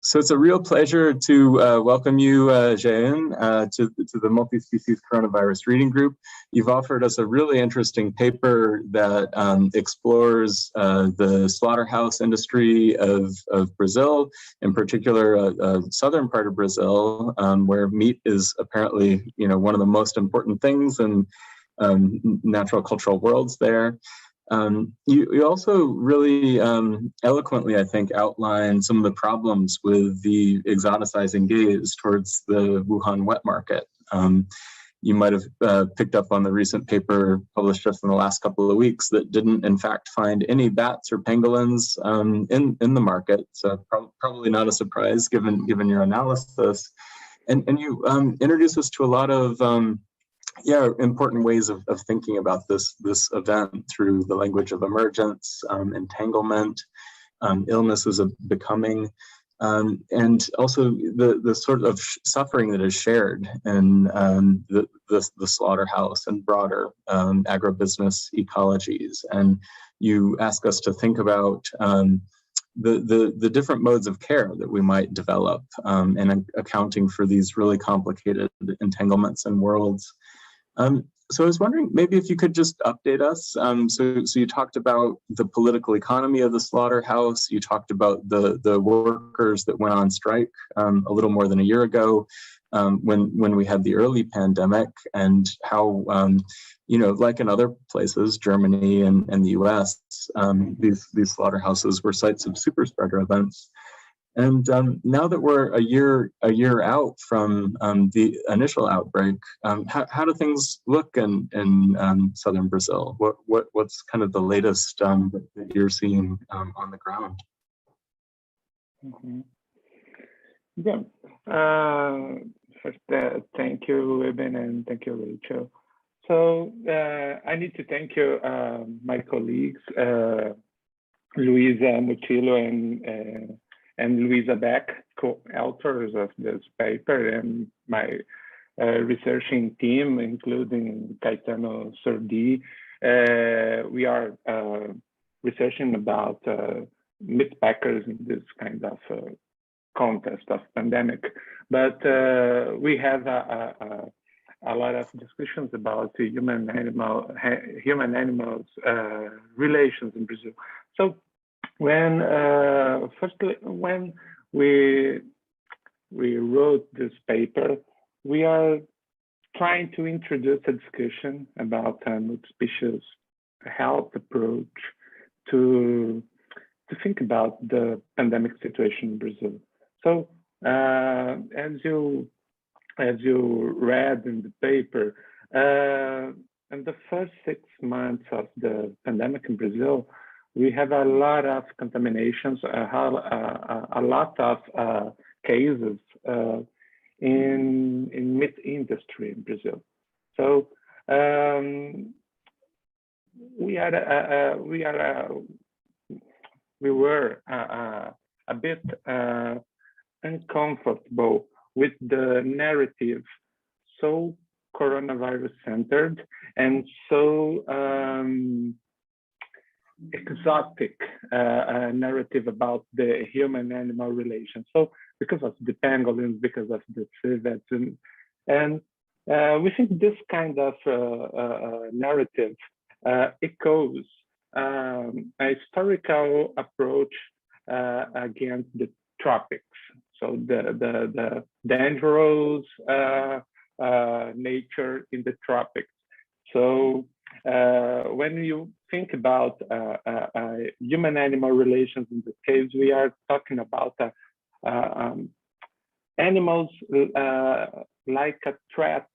So it's a real pleasure to welcome you, Jean, to the Multispecies Coronavirus Reading Group. You've offered us a really interesting paper that explores the slaughterhouse industry of Brazil, in particular, southern part of Brazil, where meat is apparently, one of the most important things in natural cultural worlds there. You also really eloquently, I think, outline some of the problems with the exoticizing gaze towards the Wuhan wet market. You might have picked up on the recent paper published just in the last couple of weeks that didn't, in fact, find any bats or pangolins in the market. So probably not a surprise given your analysis. And you introduce us to a lot of important ways of thinking about this event through the language of emergence, entanglement, illnesses of becoming, and also the sort of suffering that is shared in the slaughterhouse and broader agribusiness ecologies. And you ask us to think about the different modes of care that we might develop and accounting for these really complicated entanglements and worlds. So I was wondering maybe if you could just update us. So you talked about the political economy of the slaughterhouse. You talked about the workers that went on strike a little more than a year ago when we had the early pandemic, and how, like in other places, Germany and the US, these slaughterhouses were sites of super spreader events. And now that we're a year out from the initial outbreak, how do things look in southern Brazil? What's kind of the latest that you're seeing on the ground? Mm-hmm. Yeah. First, thank you, Eben, and thank you, Rachel. So I need to thank you, my colleagues, Luisa Mutillo and Luisa Beck, co-authors of this paper, and my researching team, including Caetano Sordi. We are researching about meat packers in this kind of context of pandemic. But we have a lot of discussions about the human-animals relations in Brazil. So firstly, when we wrote this paper, we are trying to introduce a discussion about a multi-species health approach to think about the pandemic situation in Brazil. So as you read in the paper, in the first 6 months of the pandemic in Brazil, we have a lot of contaminations, a lot of cases in meat industry in Brazil. So we were a bit uncomfortable with the narrative, so coronavirus centered and so exotic narrative about the human-animal relation. So because of the pangolins, because of the civets, and we think this kind of narrative echoes a historical approach against the tropics. So the dangerous nature in the tropics. So when you think about human-animal relations in this case, we are talking about animals like a threat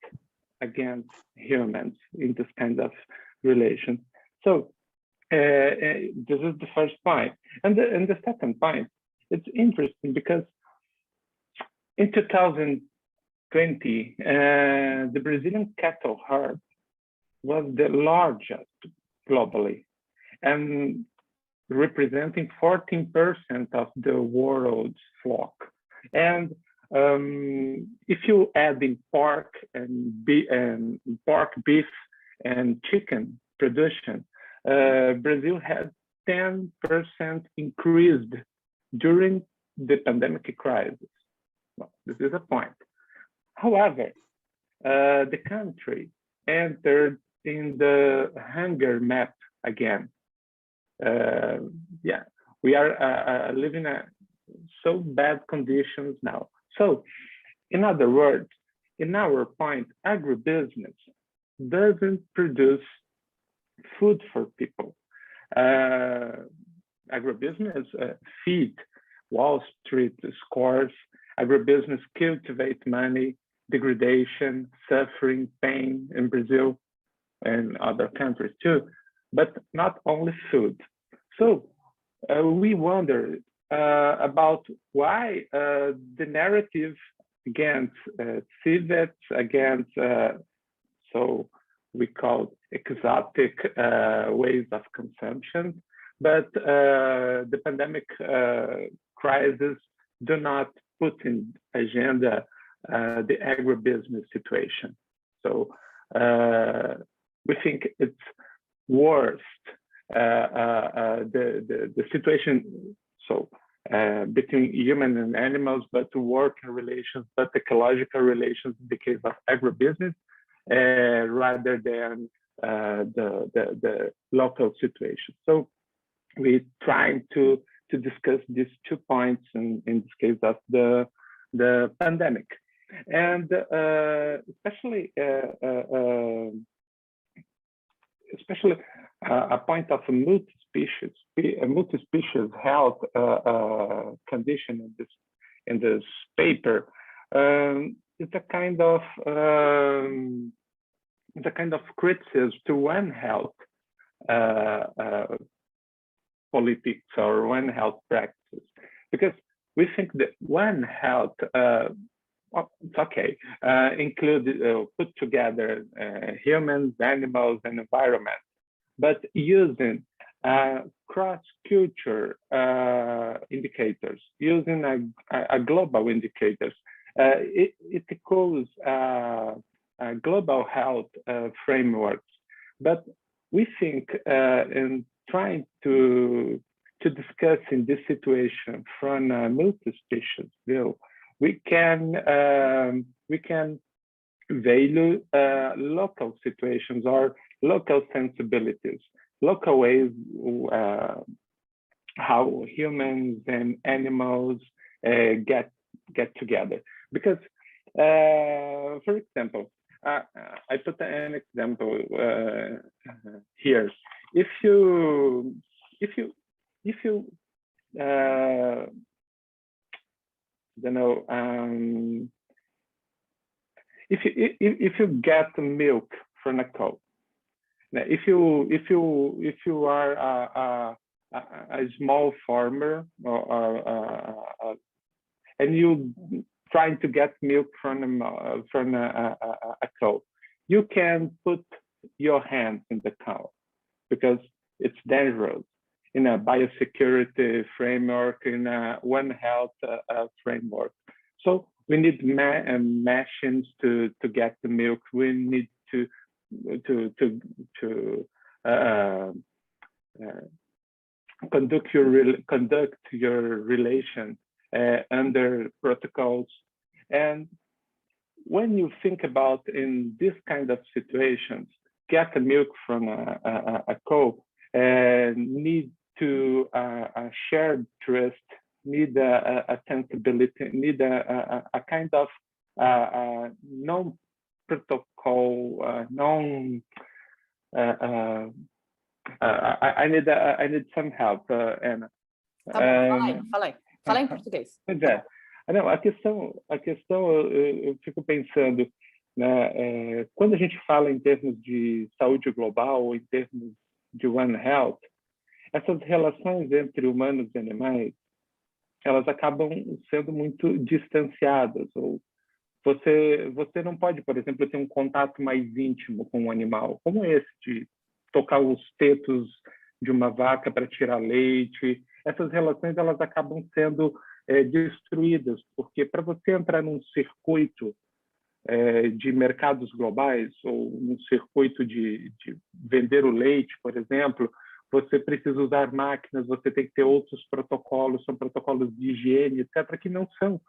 against humans in this kind of relation. So this is the first point. And the second point, it's interesting because in 2020, the Brazilian cattle herd was the largest globally and representing 14% of the world's flock. And if you add in pork, beef, and chicken production, Brazil had 10% increased during the pandemic crisis. Well, this is a point. However, the country entered in the hunger map again. Yeah, we are living in so bad conditions now. So, in other words, in our point, agribusiness doesn't produce food for people. Agribusiness feed Wall Street scores. Agribusiness cultivate money, degradation, suffering, pain in Brazil and other countries too, but not only food. So we wonder about why the narrative against civets, against so we call exotic ways of consumption, but the pandemic crisis do not put in agenda the agribusiness situation. So we think it's worst the situation so between human and animals, but working relations, but ecological relations in the case of agribusiness, rather than the local situation. So we're trying to discuss these 2 points in this case of the pandemic, and especially a point of a multi-species health condition in this paper. It's a kind of criticism to One Health politics or One Health practices, because we think that One Health, well, it's okay, put together humans, animals, and environment, but using cross-culture indicators, using a global indicators, it equals global health frameworks. But we think in trying to discuss in this situation from a multi-species view, we can value local situations or local sensibilities, local ways how humans and animals get together. Because, for example, I put an example here. If you if you get milk from a cow, if you are a small farmer and you trying to get milk from a cow, you can put your hands in the cow because it's dangerous in a biosecurity framework, in a One Health framework. So we need machines to get the milk. We need to conduct your relation under protocols. And when you think about in this kind of situations, get the milk from a cow, need to a shared trust, need a sensibility, need a kind of non-protocol, I need some help, Ana. Tá bom, fala em português. Pois é. Não, a questão eu fico pensando, né, quando a gente fala em termos de saúde global ou em termos de One Health, essas relações entre humanos e animais, elas acabam sendo muito distanciadas. Ou você não pode, por exemplo, ter um contato mais íntimo com um animal, como esse de tocar os tetos de uma vaca para tirar leite. Essas relações elas acabam sendo destruídas, porque para você entrar num circuito de mercados globais ou num circuito de vender o leite, por exemplo, você precisa usar máquinas, você tem que ter outros protocolos, são protocolos de higiene, etc., que não são,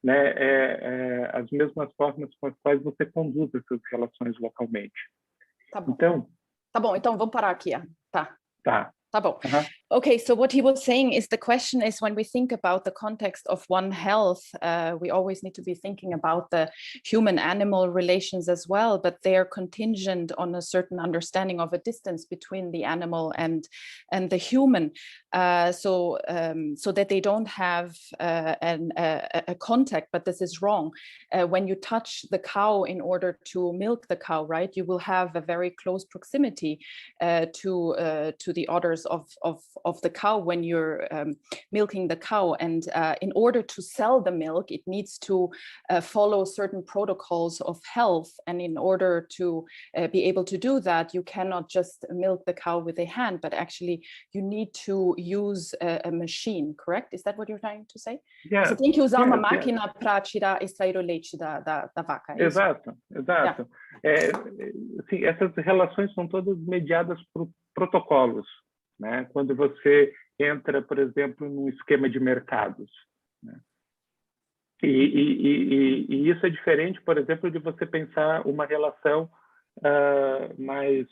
né, as mesmas formas com as quais você conduz essas relações localmente. Tá bom. Então, tá bom, então vamos parar aqui. Tá. tá. Tá bom. Okay, so what he was saying is the question is when we think about the context of One Health, we always need to be thinking about the human-animal relations as well, but they are contingent on a certain understanding of a distance between the animal and the human, so that they don't have a contact, but this is wrong. When you touch the cow in order to milk the cow, right, you will have a very close proximity to the udders of the cow when you're milking the cow, and in order to sell the milk it needs to follow certain protocols of health, and in order to be able to do that you cannot just milk the cow with a hand, but actually you need to use a machine, correct? Is that what you're trying to say? Yeah. Você tem que usar uma máquina para tirar, extrair o leite da vaca. É isso? Exato. Assim, essas relações são todas mediadas por protocolos, né? Quando você entra, por exemplo, num esquema de mercados, né? E isso é diferente, por exemplo, de você pensar uma relação mais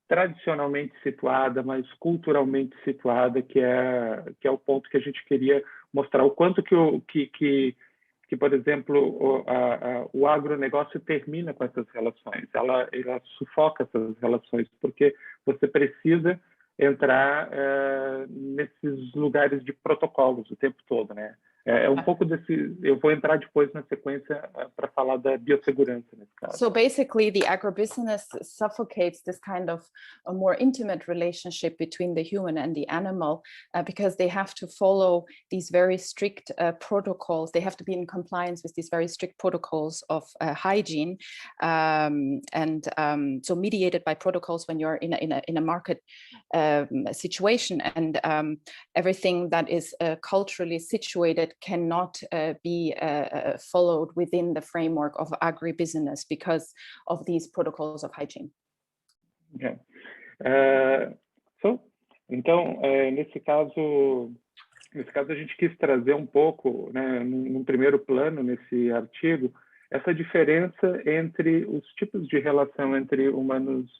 tradicionalmente situada, mais culturalmente situada, que é o ponto que a gente queria mostrar, o quanto que por exemplo, o agronegócio termina com essas relações, ela sufoca essas relações, porque você precisa entrar nesses lugares de protocolos o tempo todo, né? É um pouco desse. Eu vou entrar depois na sequência para falar da biossegurança nesse caso. So basically, the agribusiness suffocates this kind of a more intimate relationship between the human and the animal, because they have to follow these very strict protocols. They have to be in compliance with these very strict protocols of hygiene, so mediated by protocols when you're in a market situation, and everything that is culturally situated cannot be followed within the framework of agribusiness because of these protocols of hygiene. Okay. Então, nesse caso a gente quis trazer um pouco, né, num primeiro plano nesse artigo, essa diferença entre os tipos de relação entre humanos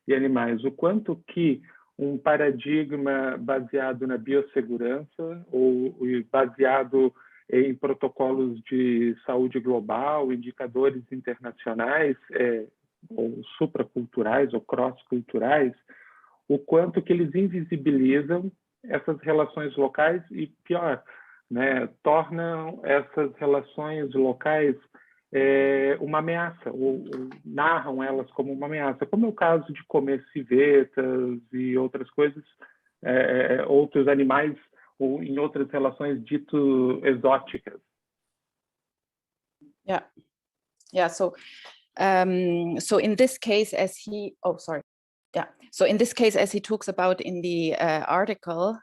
e animais, o quanto que um paradigma baseado na biossegurança ou baseado em protocolos de saúde global, indicadores internacionais, ou supraculturais ou cross-culturais, o quanto que eles invisibilizam essas relações locais e, pior, né, tornam essas relações locais uma ameaça, ou narram elas como uma ameaça, como é o caso de comer civetas e outras coisas, outros animais, ou em outras relações dito exóticas. Yeah. So in this case, So in this case, as he talks about in the article,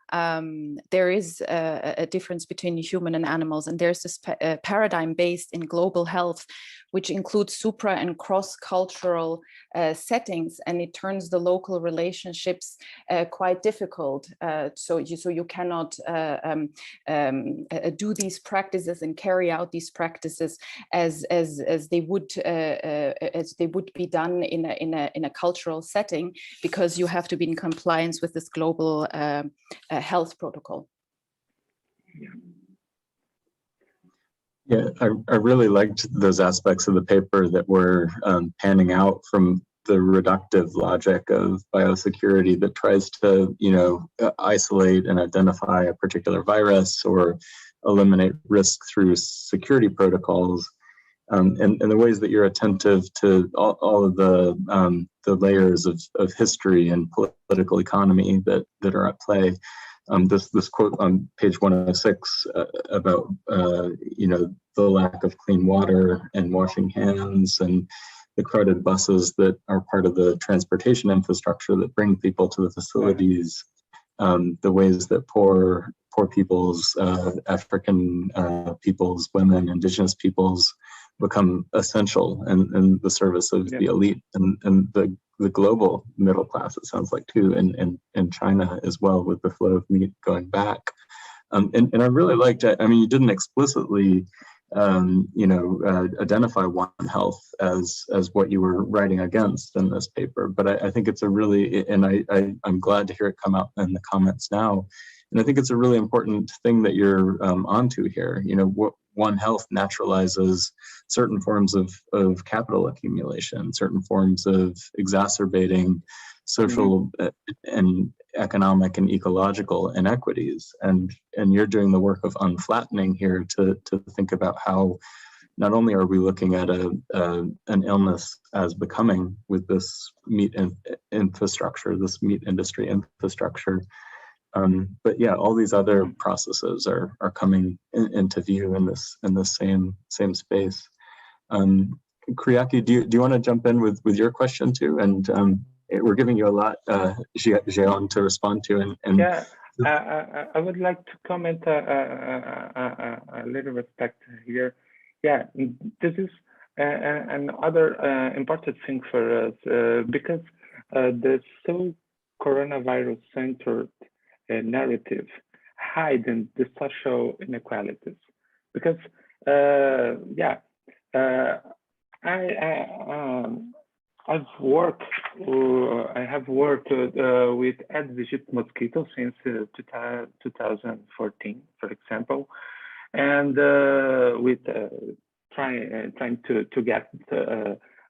there is a difference between human and animals, and there's this paradigm based in global health, which includes supra and cross-cultural settings, and it turns the local relationships quite difficult. So you cannot do these practices and carry out these practices as they would be done in a cultural setting, because you have to be in compliance with this global health protocol. Yeah, I really liked those aspects of the paper that were panning out from the reductive logic of biosecurity that tries to, isolate and identify a particular virus or eliminate risk through security protocols. And the ways that you're attentive to all of the layers of history and political economy that are at play. This quote on page 106 about the lack of clean water and washing hands and the crowded buses that are part of the transportation infrastructure that bring people to the facilities, the ways that poor peoples, African peoples, women, indigenous peoples become essential in the service of the elite and the global middle class, it sounds like, too, in China as well, with the flow of meat going back. And I really liked it. I mean, you didn't explicitly identify One Health as what you were writing against in this paper, but I think it's a really, and I'm glad to hear it come out in the comments now. And I think it's a really important thing that you're onto here. What One Health naturalizes certain forms of capital accumulation, certain forms of exacerbating social and economic and ecological inequities, and you're doing the work of unflattening here to think about how not only are we looking at an illness as becoming with this meat infrastructure, this meat industry infrastructure, but yeah, all these other processes are coming into view in this same space. Kuriaki, do you want to jump in with your question too? And we're giving you a lot, Jean, to respond to. And yeah, I would like to comment a little respect here. Yeah, this is another important thing for us because the so coronavirus-centered narrative hiding the social inequalities. Because I have worked with Aedes mosquitoes since 2014, for example, and with trying to get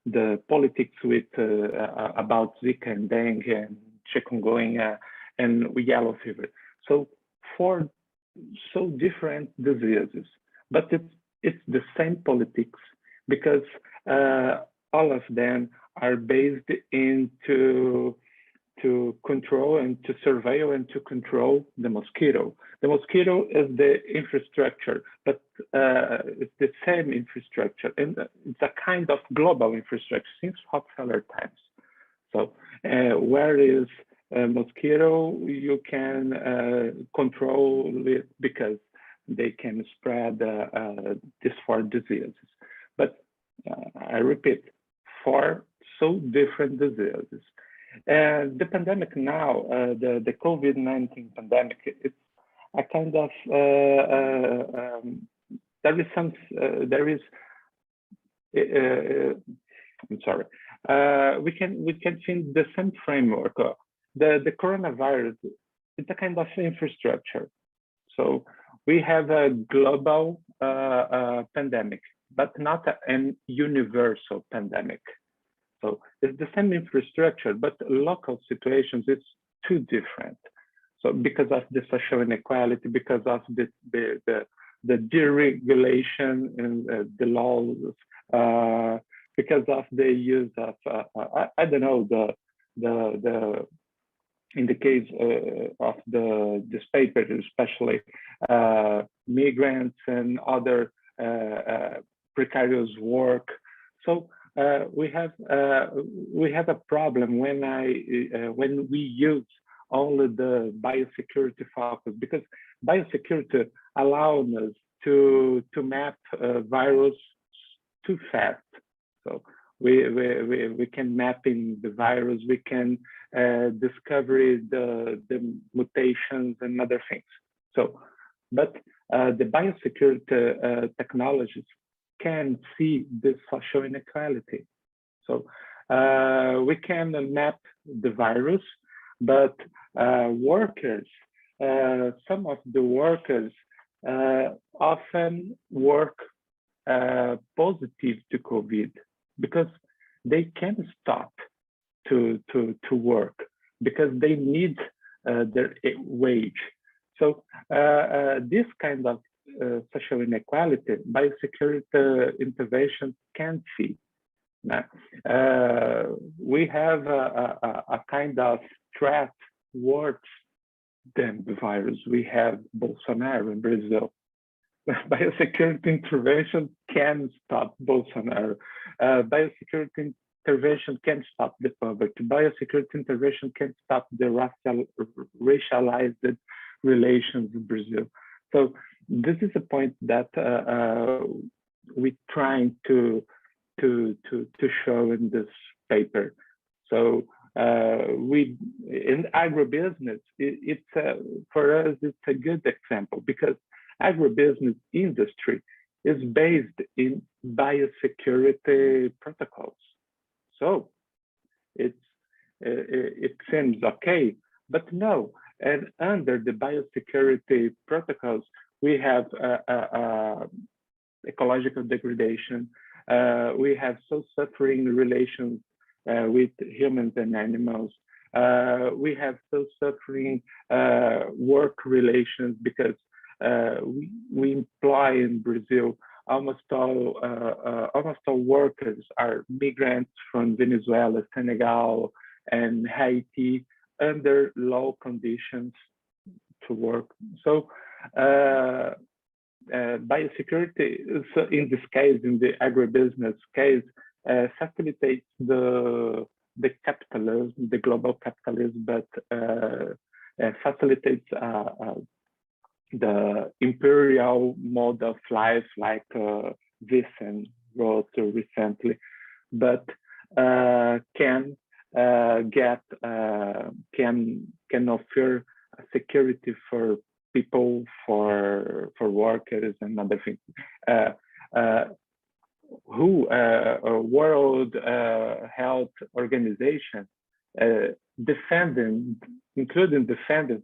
the politics with about Zika and dengue and chikungunya and yellow fever. So four so different diseases, but it's the same politics because all of them are based into to control and to surveil and to control the mosquito. The mosquito is the infrastructure, but it's the same infrastructure, and it's a kind of global infrastructure since Rockefeller times. So where is a mosquito, you can control it because they can spread these four diseases. But I repeat, four so different diseases. The pandemic now, the COVID-19 pandemic, it's a kind of I'm sorry. We can think the same framework. The coronavirus, it's a kind of infrastructure. So we have a global pandemic, but not an universal pandemic. So it's the same infrastructure, but local situations, it's too different. So because of the social inequality, because of the deregulation and the laws, because of the use of I don't know, the in the case of this paper, especially migrants and other precarious work. So we have a problem when we use only the biosecurity focus, because biosecurity allows us to map virus too fast. So we can map in the virus, we can discover the mutations and other things. So, but the biosecurity technologies can see this social inequality. So we can map the virus, but workers, some of the workers often work positive to COVID because they can stop to work because they need their wage. So this kind of social inequality, biosecurity intervention can't see. We have a kind of threat worse than the virus. We have Bolsonaro in Brazil. Biosecurity intervention can stop Bolsonaro. Biosecurity intervention can stop the poverty. Biosecurity intervention can stop the racialized relations in Brazil. So this is a point that we're trying to show in this paper. So we in agribusiness, for us it's a good example, because agribusiness industry is based in biosecurity protocols. So it seems okay, but no. And under the biosecurity protocols, we have ecological degradation. We have suffering relations with humans and animals. We have suffering work relations, because we employ in Brazil almost all workers are migrants from Venezuela, Senegal, and Haiti, under low conditions to work. So biosecurity, in this case, in the agribusiness case, facilitates the capitalism, the global capitalism, but facilitates the imperial mode of life, like Wissen wrote recently, but can offer security for people, for workers and other things. World Health Organization including defending,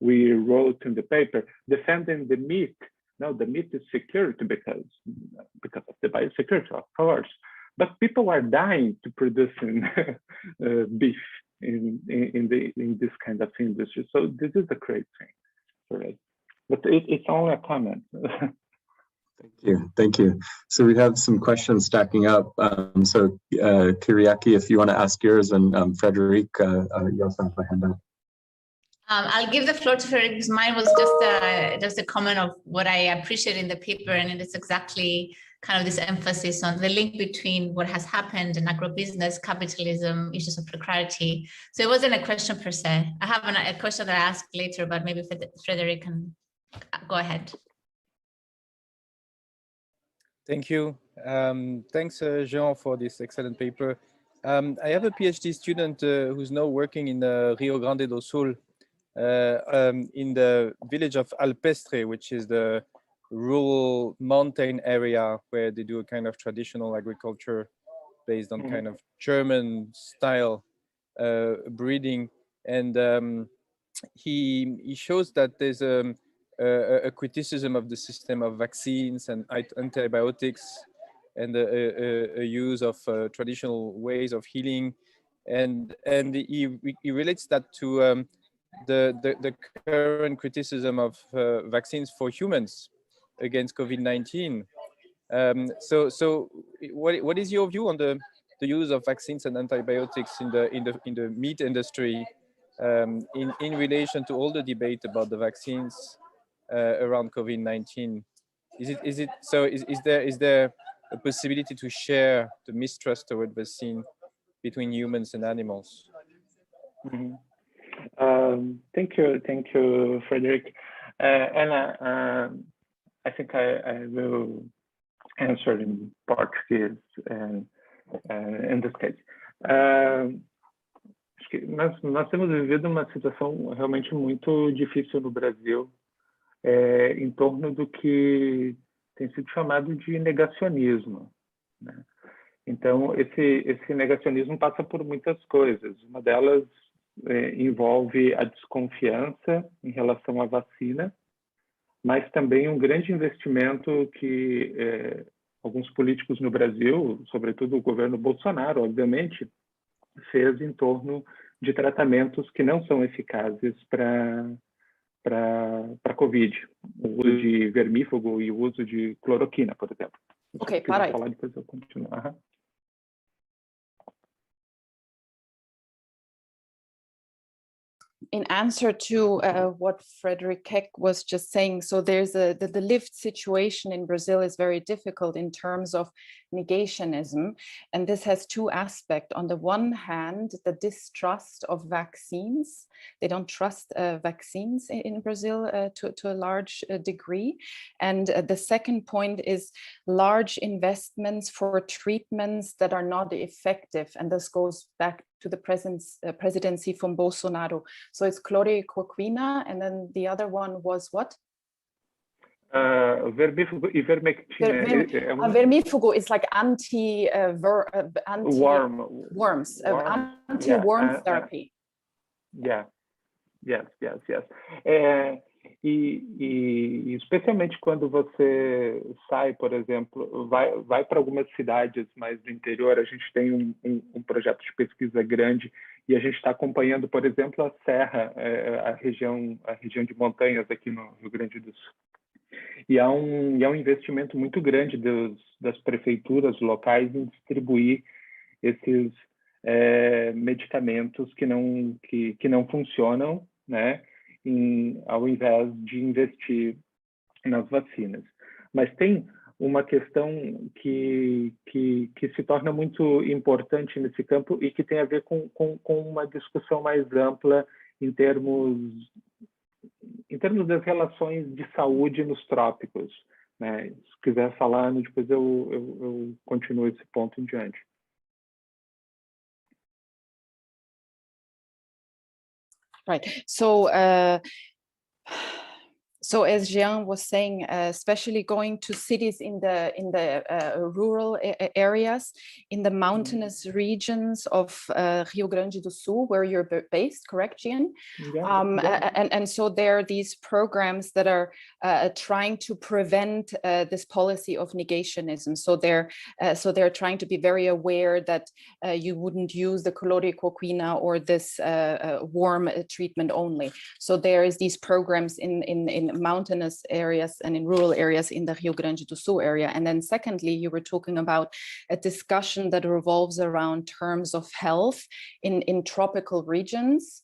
we wrote in the paper, defending the meat. No, the meat is security because of the biosecurity, of course. But people are dying to producing beef in this kind of industry. So this is a great thing for us. But it's only a comment. Thank you. So we have some questions stacking up. So Kyriaki, if you want to ask yours, and Frederic, you also have a hand up. I'll give the floor to Frederic, because mine was just a comment of what I appreciate in the paper, and it's exactly kind of this emphasis on the link between what has happened in agribusiness, capitalism, issues of precarity. So it wasn't a question per se. I have a question that I ask later, but maybe Frederic can go ahead. Thank you. Thanks, Jean, for this excellent paper. I have a PhD student who's now working in Rio Grande do Sul, in the village of Alpestre, which is the rural mountain area where they do a kind of traditional agriculture based on kind of German style breeding. And he shows that there's a criticism of the system of vaccines and antibiotics, and a use of traditional ways of healing, and he relates that to the current criticism of vaccines for humans against COVID-19. So what is your view on the use of vaccines and antibiotics in the meat industry, in relation to all the debate about the vaccines around COVID-19? Is there a possibility to share the mistrust toward vaccine between humans and animals? Mm-hmm. Thank you, Frederic. And I think I will answer in Portuguese in this case. Acho que nós temos vivido uma situação realmente muito difícil no Brasil, em torno do que tem sido chamado de negacionismo, né? Então, esse negacionismo passa por muitas coisas. Uma delas envolve a desconfiança em relação à vacina, mas também um grande investimento que alguns políticos no Brasil, sobretudo o governo Bolsonaro, obviamente, fez em torno de tratamentos que não são eficazes para Covid, o uso de vermífugo e o uso de cloroquina, por exemplo. Ok, para aí. Falar, depois eu continuo. in answer to what Frederick Keck was just saying, so there's the lived situation in Brazil is very difficult in terms of negationism. And this has two aspects. On the one hand, the distrust of vaccines. They don't trust vaccines in Brazil to a large degree. And the second point is large investments for treatments that are not effective. And this goes back to the presidency from Bolsonaro. So it's chloroquina, and then the other one was what? Vermífugo e vermectina. Vermífugo is like worms, anti-worm therapy. Yes. E especialmente quando você sai, por exemplo, vai para algumas cidades mais do interior, a gente tem um projeto de pesquisa grande e a gente está acompanhando, por exemplo, a Serra, a região de montanhas aqui no Rio Grande do Sul. E há um investimento muito grande das prefeituras locais em distribuir esses medicamentos que não funcionam, né? Ao invés de investir nas vacinas. Mas tem uma questão que se torna muito importante nesse campo e que tem a ver com uma discussão mais ampla em termos das relações de saúde nos trópicos, né? Se quiser falar, depois eu continuo esse ponto em diante. Right. So as Jean was saying, especially going to cities in the rural areas, in the mountainous regions of Rio Grande do Sul, where you're based, correct, Jean? Yeah. And so there are these programs that are trying to prevent this policy of negationism. So they're trying to be very aware that you wouldn't use the chloroquina or this worm treatment only. So there is these programs in mountainous areas and in rural areas in the Rio Grande do Sul area. And then secondly, you were talking about a discussion that revolves around terms of health in tropical regions.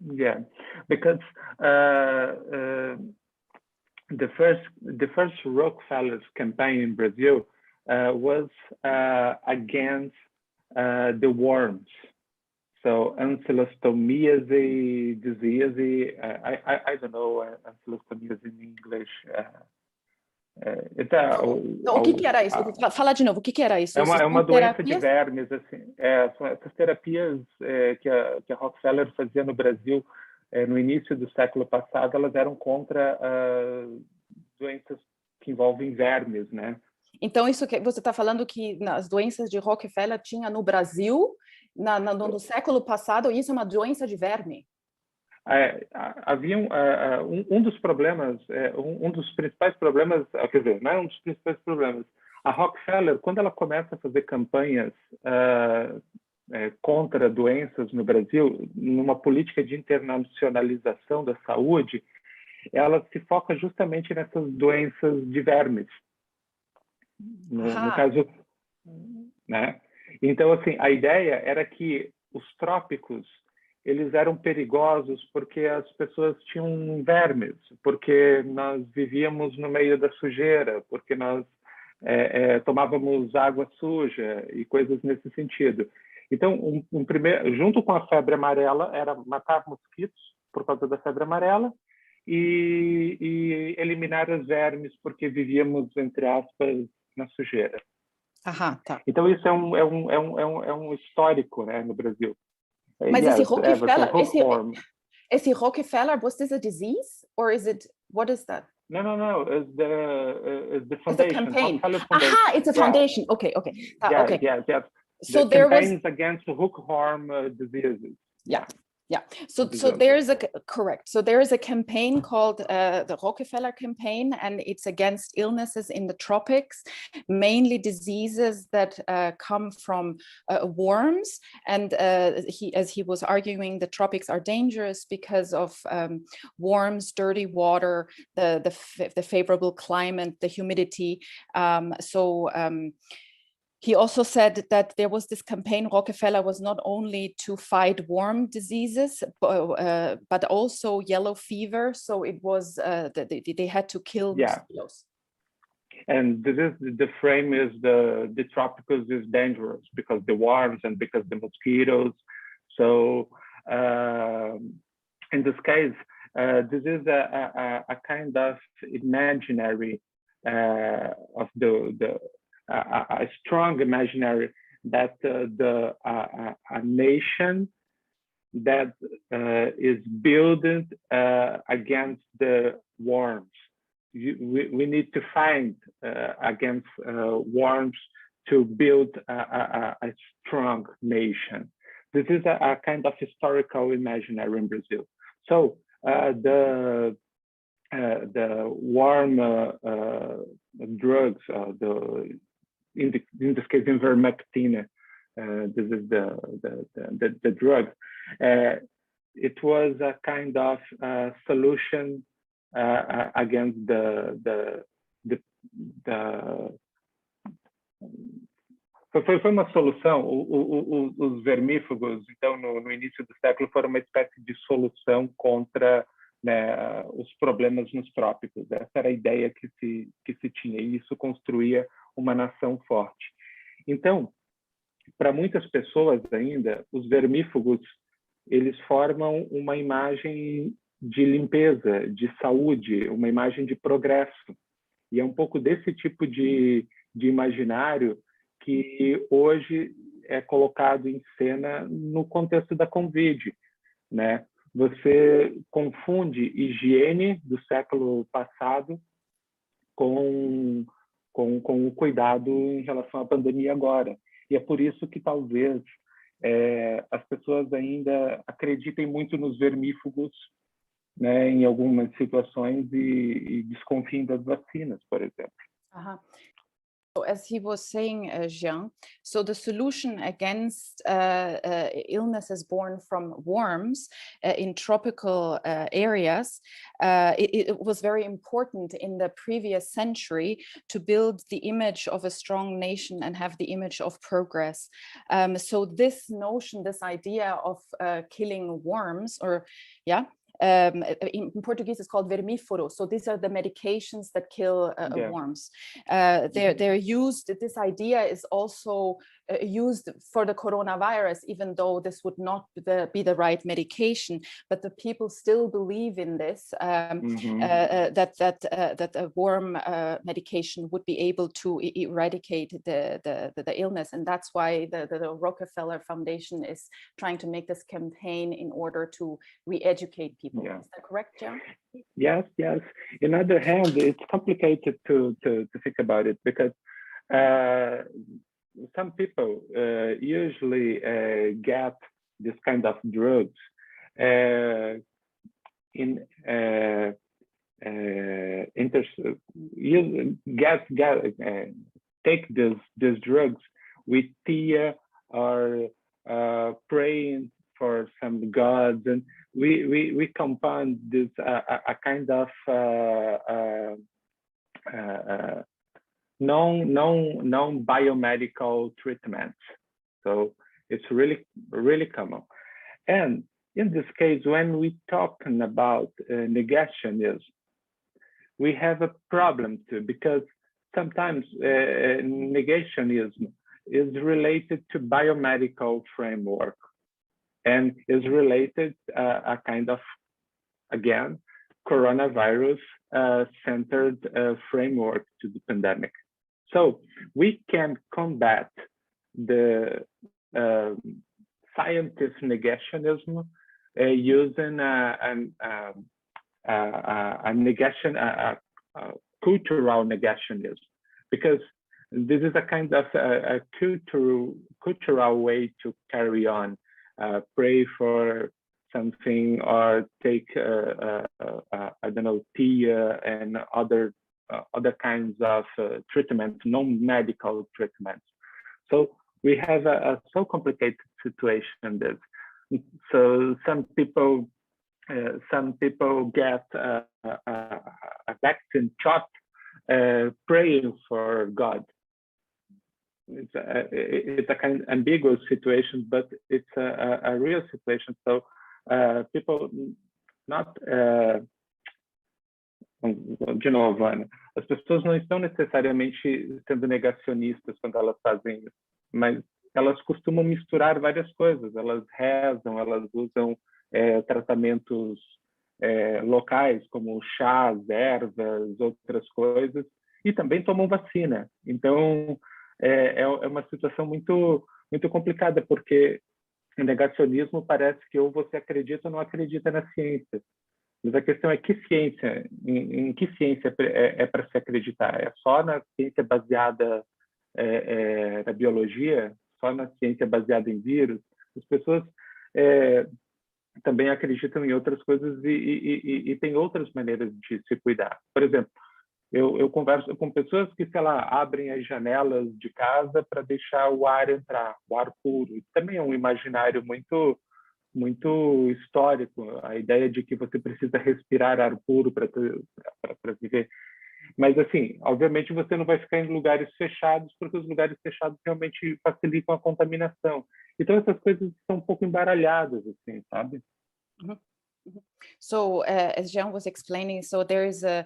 Yeah, because the first Rockefeller's campaign in Brazil was against the worms. So ancylostomíase disease, I don't know ancylostomíase in English. O que era isso? Fala de novo, o que era isso? É uma doença de vermes, assim. Essas terapias que a Rockefeller fazia no Brasil no início do século passado, elas eram contra doenças que envolvem vermes, né? Então, isso que você está falando que nas doenças de Rockefeller tinha no Brasil, no século passado, isso é uma doença de verme? Havia um dos problemas, um dos principais problemas, quer dizer, não é um dos principais problemas. A Rockefeller, quando ela começa a fazer campanhas contra doenças no Brasil, numa política de internacionalização da saúde, ela se foca justamente nessas doenças de vermes. No caso, né? Então, assim, a ideia era que os trópicos, eles eram perigosos porque as pessoas tinham vermes, porque nós vivíamos no meio da sujeira, porque nós tomávamos água suja e coisas nesse sentido. Então, junto com a febre amarela, era matar mosquitos por causa da febre amarela e eliminar os vermes, porque vivíamos, entre aspas, na sujeira. Tá. Então, isso é um histórico, né, no Brasil. Mas esse Rockefeller, was this a disease? Or what is that? No. It's the foundation. It's a campaign. It's a foundation. Okay. Yeah. So there was campaigns against hookworm diseases. Yeah. So there is correct. So there is a campaign called the Rockefeller campaign, and it's against illnesses in the tropics, mainly diseases that come from worms. And as he was arguing, the tropics are dangerous because of worms, dirty water, the favorable climate, the humidity. He also said that there was this campaign, Rockefeller was not only to fight worm diseases, but also yellow fever. So it was, they had to kill mosquitoes. And this is the frame is the tropicals is dangerous because the worms and because the mosquitoes. So in this case, this is a kind of imaginary of a strong imaginary that a nation that is built against the worms. We need to find against worms to build a strong nation. This is a kind of historical imaginary in Brazil. So the worm drugs, in this case, ivermectin, this is the drug. It was a kind of solution against foi uma solução. Os vermífugos, então, no início do século, foram uma espécie de solução contra, né, os problemas nos trópicos. Essa era a ideia que se tinha, e isso construía uma nação forte. Então, para muitas pessoas ainda, os vermífugos, eles formam uma imagem de limpeza, de saúde, uma imagem de progresso. E é um pouco desse tipo de imaginário que hoje é colocado em cena no contexto da Covid, né? Você confunde higiene do século passado com o cuidado em relação à pandemia agora. E é por isso que talvez as pessoas ainda acreditem muito nos vermífugos, né, em algumas situações e desconfiem das vacinas, por exemplo. So as he was saying, Jean, so the solution against illnesses born from worms in tropical areas, it was very important in the previous century to build the image of a strong nation and have the image of progress. So this notion, this idea of killing worms, or in Portuguese it's called vermífero. So these are the medications that kill worms. They're used, this idea is also used for the coronavirus, even though this would not be the right medication, but the people still believe in this, that a worm medication would be able to eradicate the illness. And that's why the Rockefeller Foundation is trying to make this campaign in order to re-educate people. Yeah. Is that correct, John? Yes, yes. On the other hand, it's complicated to think about it because some people usually get this kind of drugs take these drugs with tea or praying for some gods, and we compound this a kind of non-biomedical treatments. So it's really common. And in this case, when we talking about negationism, we have a problem too, because sometimes negationism is related to biomedical framework and is related a kind of, again, coronavirus centered framework to the pandemic. So we can combat the scientist negationism using a cultural negationism, because this is a kind of a cultural way to carry on, pray for something or take I don't know, tea and other kinds of treatments, non-medical treatments. So we have a so complicated situation that so some people get a vaccine shot praying for God. it's a kind of ambiguous situation, but it's a real situation. So people not de novo, Ana, as pessoas não estão necessariamente sendo negacionistas quando elas fazem isso, mas elas costumam misturar várias coisas. Elas rezam, elas usam tratamentos locais, como chás, ervas, outras coisas, e também tomam vacina. Então, é uma situação muito, muito complicada, porque o negacionismo parece que ou você acredita ou não acredita na ciência. Mas a questão é que ciência, em que ciência é para se acreditar? É só na ciência baseada na biologia? Só na ciência baseada em vírus? As pessoas também acreditam em outras coisas e tem outras maneiras de se cuidar. Por exemplo, eu converso com pessoas que, sei lá, abrem as janelas de casa para deixar o ar entrar, o ar puro. Isso também é um imaginário muito histórico, a ideia de que você precisa respirar ar puro para viver. Mas, assim, obviamente você não vai ficar em lugares fechados, porque os lugares fechados realmente facilitam a contaminação. Então, essas coisas são um pouco embaralhadas, assim, sabe? So, as Jean was explaining, so there is a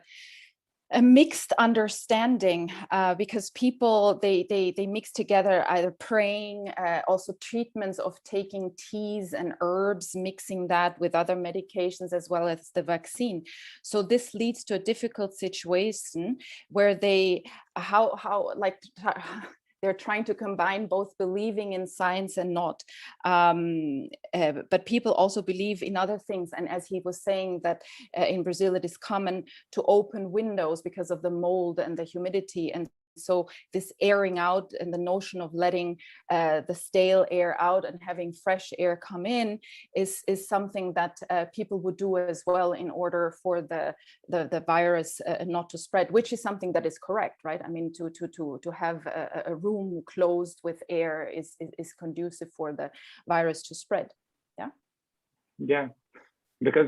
mixed understanding because people they mix together either praying, also treatments of taking teas and herbs, mixing that with other medications as well as the vaccine. So this leads to a difficult situation where they they're trying to combine both believing in science and not. But people also believe in other things. And as he was saying that in Brazil, it is common to open windows because of the mold and the humidity. And so this airing out and the notion of letting the stale air out and having fresh air come in is something that people would do as well in order for the virus not to spread, which is something that is correct, right? I mean, to have a room closed with air is conducive for the virus to spread. Yeah. Yeah, because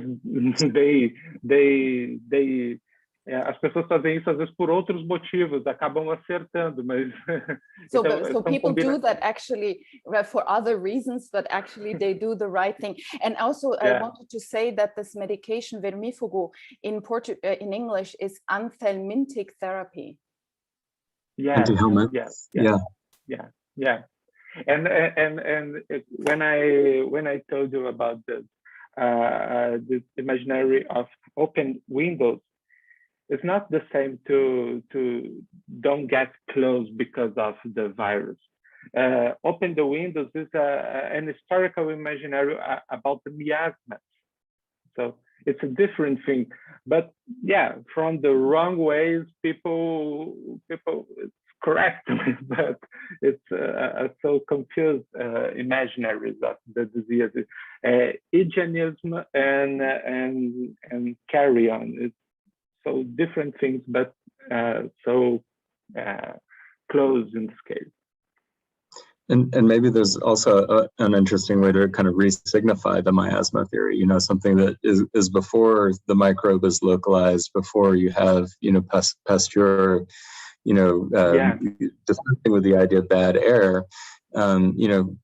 as pessoas fazem isso às vezes por outros motivos, acabam acertando, mas so people do that actually for other reasons, but actually they do the right thing. And also I wanted to say that this medication vermífugo in English is anthelmintic therapy. Yeah. And when I told you about this imaginary of open windows, it's not the same to don't get close because of the virus. Open the windows is an historical imaginary about the miasmas. So it's a different thing. But yeah, from the wrong ways, people it's correct, but it's so confused imaginaries of the disease. Hygienism and carry-on. It's so different things, but so close in this case. And maybe there's also an interesting way to kind of re-signify the miasma theory, you know, something that is before the microbe is localized, before you have, you know, Pasteur, you know, dispensing with the idea of bad air, you know,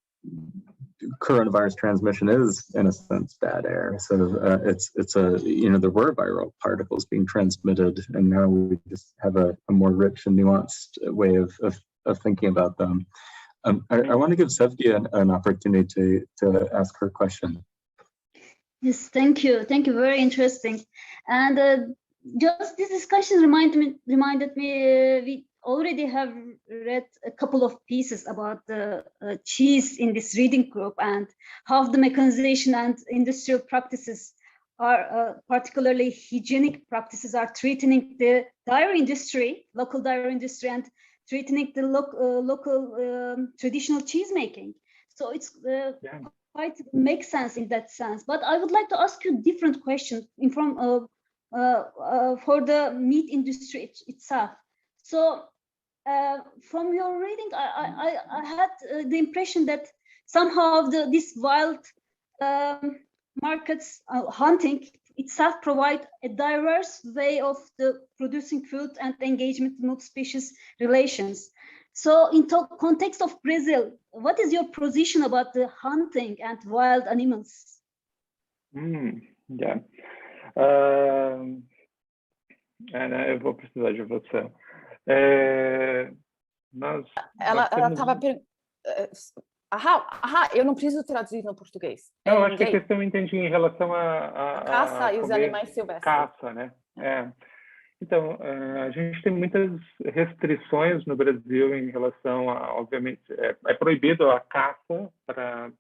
coronavirus transmission is in a sense bad air. So it's a, you know, there were viral particles being transmitted, and now we just have a more rich and nuanced way of thinking about them. I want to give Stefanie an opportunity to ask her question. Yes, thank you. Very interesting. And just this discussion reminded me we already have read a couple of pieces about the cheese in this reading group and how the mechanization and industrial practices are particularly hygienic practices are threatening the dairy industry, local dairy industry, and threatening the local traditional cheese making. So it's quite makes sense in that sense. But I would like to ask you a different question for the meat industry itself. So from your reading, I had the impression that somehow this wild markets hunting itself provide a diverse way of the producing food and engagement with multi-species relations. So in context of Brazil, what is your position about the hunting and wild animals? Yeah. Eu vou precisar de você. Ela estava eu não preciso traduzir no português. Não, acho que a questão eu entendi em relação a caça e os animais silvestres. Caça, né? Então, a gente tem muitas restrições no Brasil em relação a, obviamente, é proibido a caça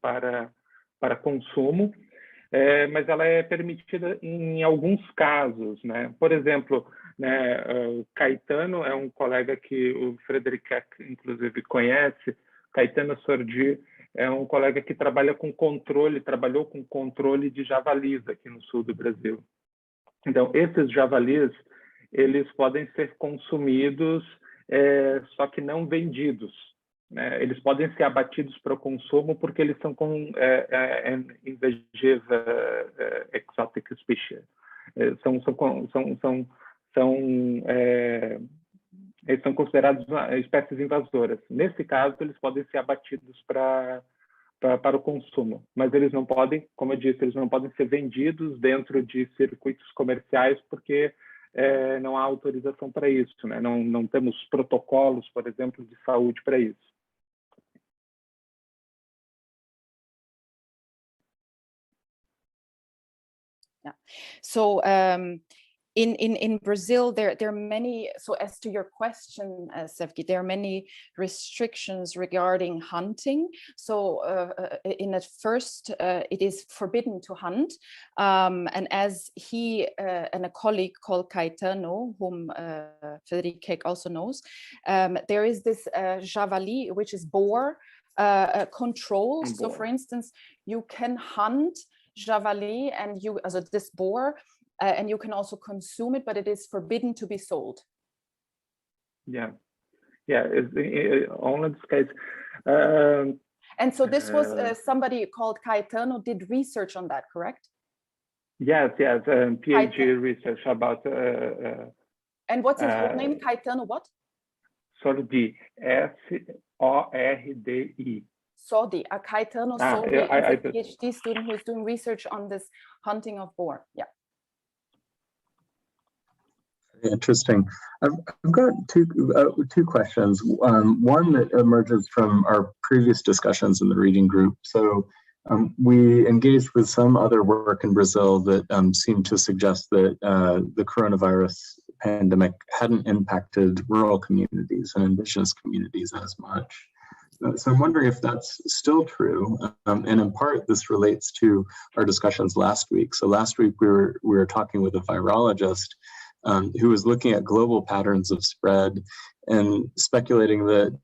para consumo, mas ela é permitida em alguns casos, né? Por exemplo, né, o Caetano é um colega que o Frederic, inclusive, conhece. Caetano Sordi é um colega que trabalhou com controle de javalis aqui no sul do Brasil. Então, esses javalis, eles podem ser consumidos, só que não vendidos, né? Eles podem ser abatidos para o consumo porque eles são invasive exotic species. Eles são considerados espécies invasoras. Nesse caso, eles podem ser abatidos para o consumo, mas eles não podem, como eu disse, eles não podem ser vendidos dentro de circuitos comerciais porque não há autorização para isso, né? Não temos protocolos, por exemplo, de saúde para isso. Yeah. So in Brazil, there are many, so as to your question, Sevgi, there are many restrictions regarding hunting. So at first, it is forbidden to hunt. And as he and a colleague called Caetano, whom Frederic also knows, there is this javali, which is boar control. So for instance, you can hunt javali and this boar, and you can also consume it, but it is forbidden to be sold. Yeah, only this case. And so this was somebody called Caetano did research on that, correct? Yes, PhD research about. And what's his full name? Caetano what? Sordi, S-O-R-D-I. Sordi, a Caetano Sordi is a PhD student who is doing research on this hunting of boar. Yeah. Interesting. I've got two questions. One that emerges from our previous discussions in the reading group. So we engaged with some other work in Brazil that seemed to suggest that the coronavirus pandemic hadn't impacted rural communities and indigenous communities as much. So I'm wondering if that's still true, and in part this relates to our discussions last week. So last week we were talking with a virologist who was looking at global patterns of spread and speculating that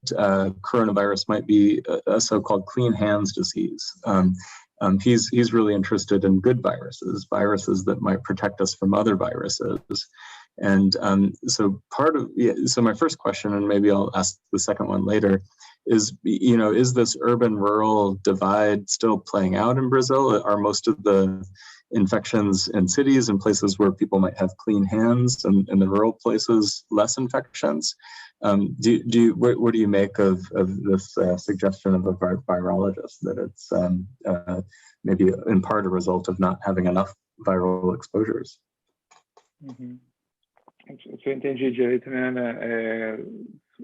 coronavirus might be a so-called clean hands disease. He's really interested in good viruses that might protect us from other viruses. And so my first question, and maybe I'll ask the second one later, is this urban-rural divide still playing out in Brazil? Are most of the infections in cities and places where people might have clean hands, and in the rural places less infections? What do you make of this suggestion of a virologist that it's maybe in part a result of not having enough viral exposures? Mm-hmm. Se eu entendi direito, né,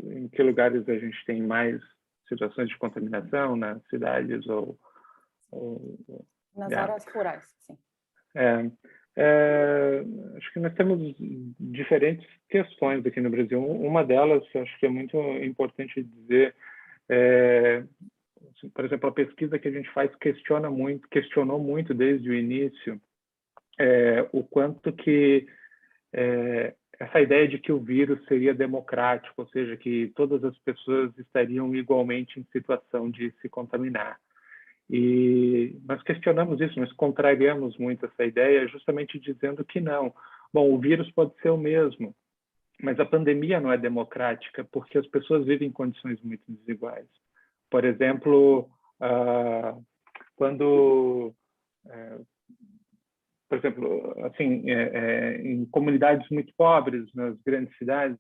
em que lugares a gente tem mais situações de contaminação, nas cidades ou nas áreas rurais, sim. Acho que nós temos diferentes questões aqui no Brasil. Uma delas, acho que é muito importante dizer, por exemplo, a pesquisa que a gente faz questionou muito desde o início o quanto que essa ideia de que o vírus seria democrático, ou seja, que todas as pessoas estariam igualmente em situação de se contaminar. E nós questionamos isso, nós contrariamos muito essa ideia, justamente dizendo que não. Bom, o vírus pode ser o mesmo, mas a pandemia não é democrática, porque as pessoas vivem em condições muito desiguais. Por exemplo, por exemplo, assim, em comunidades muito pobres, nas grandes cidades,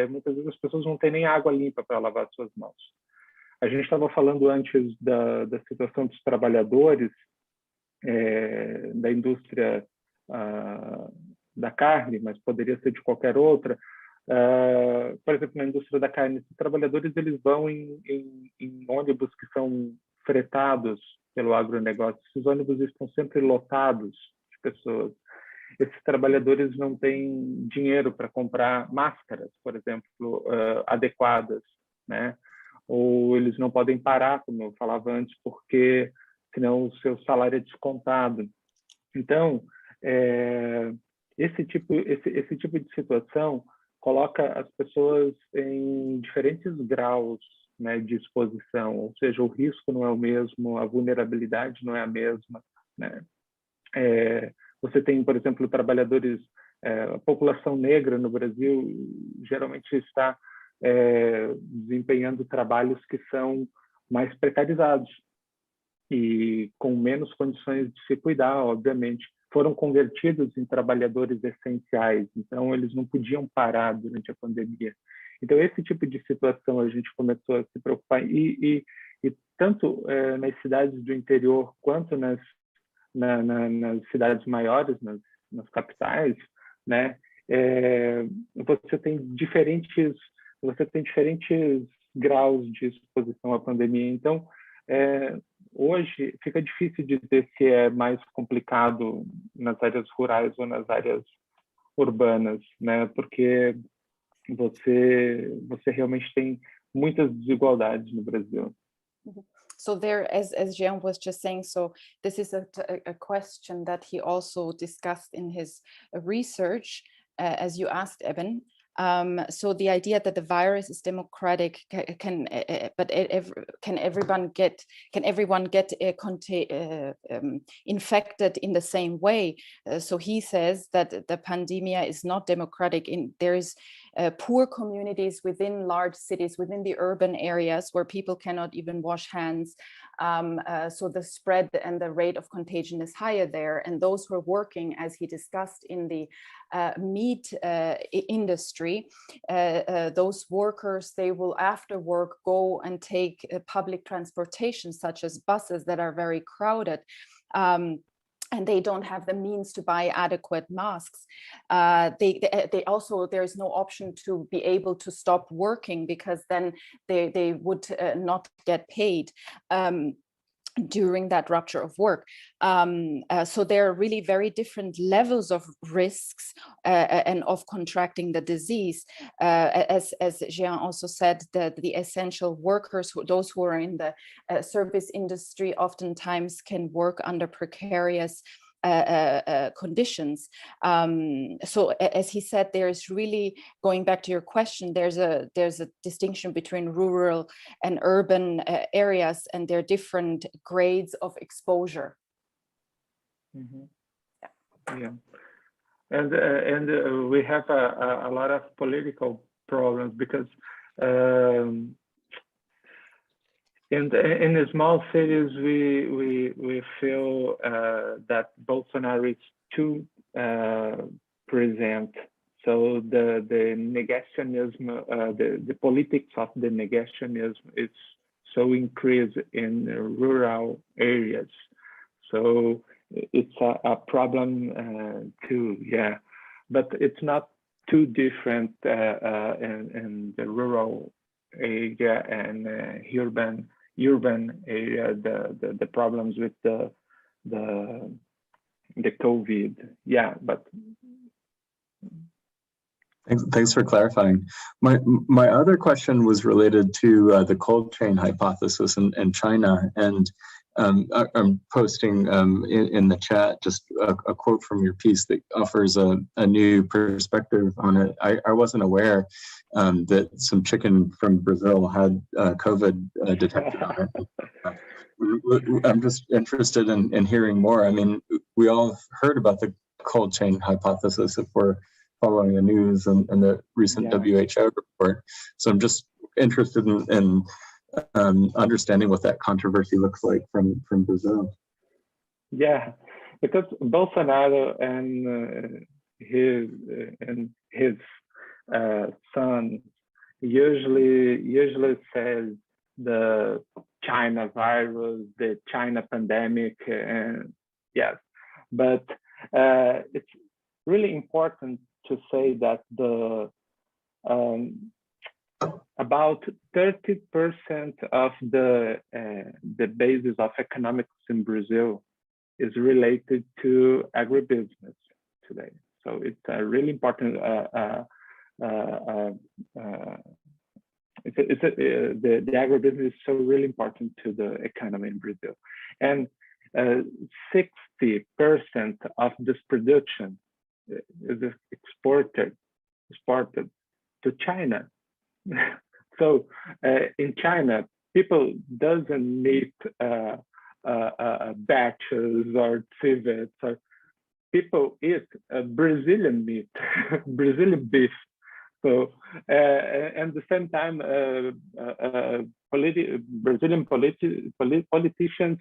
muitas vezes as pessoas não têm nem água limpa para lavar suas mãos. A gente estava falando antes da situação dos trabalhadores da indústria da carne, mas poderia ser de qualquer outra. Por exemplo, na indústria da carne, os trabalhadores eles vão em ônibus que são fretados pelo agronegócio. Esses ônibus estão sempre lotados de pessoas. Esses trabalhadores não têm dinheiro para comprar máscaras, por exemplo, adequadas, né? Ou eles não podem parar, como eu falava antes, porque senão o seu salário é descontado. Então, esse tipo de situação coloca as pessoas em diferentes graus, né, de exposição, ou seja, o risco não é o mesmo, a vulnerabilidade não é a mesma, né? Você tem, por exemplo, trabalhadores, a população negra no Brasil geralmente está desempenhando trabalhos que são mais precarizados e com menos condições de se cuidar, obviamente. Foram convertidos em trabalhadores essenciais, então eles não podiam parar durante a pandemia. Então, esse tipo de situação a gente começou a se preocupar, e tanto nas cidades do interior quanto nas cidades maiores, nas capitais, né? Você tem diferentes graus de exposição à pandemia. Então, hoje fica difícil dizer se é mais complicado nas áreas rurais ou nas áreas urbanas, né? Porque você realmente tem muitas desigualdades no Brasil. So there, as Jean was just saying, so this is a question that he also discussed in his research, as you asked, Eben. So the idea that the virus is democratic can everyone get infected in the same way? So he says that the pandemia is not democratic. There is poor communities within large cities, within the urban areas, where people cannot even wash hands. So the spread and the rate of contagion is higher there. And those who are working, as he discussed, in the meat industry, those workers, they will after work go and take public transportation, such as buses that are very crowded. And they don't have the means to buy adequate masks. They also, there's no option to be able to stop working, because then they would not get paid during that rupture of work. So there are really very different levels of risks and of contracting the disease. As Jean also said, the essential workers, those who are in the service industry, oftentimes can work under precarious conditions. So as he said, there's really, going back to your question, there's a distinction between rural and urban areas, and there are different grades of exposure. Mm-hmm. Yeah, and we have a lot of political problems, because in the small cities, we feel that Bolsonaro is too present. So the negationism, the politics of the negationism is so increased in rural areas. So it's a problem too, yeah. But it's not too different in the rural area and urban area, the problems with the COVID. Yeah, but thanks for clarifying. My other question was related to the cold chain hypothesis in China, and I'm posting in the chat just a quote from your piece that offers a new perspective on it. I wasn't aware that some chicken from Brazil had COVID detected on it. I'm just interested in hearing more. I mean, we all heard about the cold chain hypothesis if we're following the news and the recent WHO report. So I'm just interested in understanding what that controversy looks like from Brazil. Yeah, because Bolsonaro and his sons usually says the China virus, the China pandemic, and yes, but it's really important to say that about 30% of the basis of economics in Brazil is related to agribusiness today. So it's a really important. The agribusiness is so really important to the economy in Brazil, and 60% of this production is exported to China. So in China, people doesn't meet batches or civets, or people eat Brazilian meat, Brazilian beef. So at the same time, Brazilian politicians